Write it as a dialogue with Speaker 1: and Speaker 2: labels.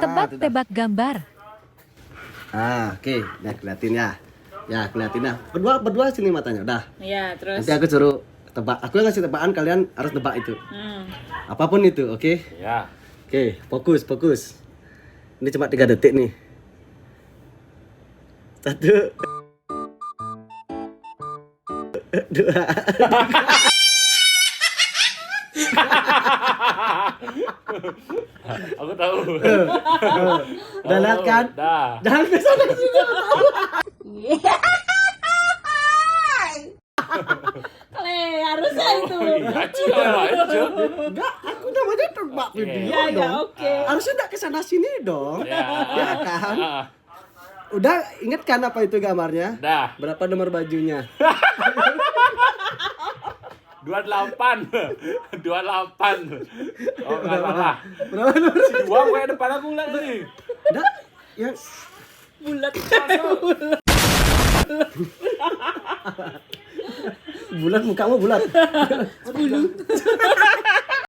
Speaker 1: Tebak-tebak gambar.
Speaker 2: Oke. Nah, keliatin ya. Ya, keliatin ya. Berdua sini matanya, udah.
Speaker 3: Iya, terus.
Speaker 2: Nanti aku suruh tebak. Aku yang ngasih tebakan, kalian harus tebak itu. Apapun itu, oke?
Speaker 4: Ya.
Speaker 2: Oke, fokus. Ini cuma 3 detik nih. 1 2
Speaker 4: Aku tahu.
Speaker 2: Udah lihat kan?
Speaker 4: Dah.
Speaker 2: Jangan ke sana sini.
Speaker 3: Harusnya itu.
Speaker 4: Iya, aja.
Speaker 2: Enggak, aku namanya tebak video
Speaker 3: Iya,
Speaker 2: dong.
Speaker 3: oke.
Speaker 2: Harusnya enggak ke sana sini dong.
Speaker 4: Ya.
Speaker 2: Ya kan?
Speaker 4: Ah,
Speaker 2: Udah inget kan apa itu gambarnya?
Speaker 4: Dah.
Speaker 2: Berapa nomor bajunya?
Speaker 4: 28. 28. Oh, enggak salah.
Speaker 2: Berapa nomor?
Speaker 4: Dua kayak depan aku lihat tadi.
Speaker 2: Udah, yang
Speaker 3: Bulat.
Speaker 2: bulat mukamu bulat.
Speaker 3: 10.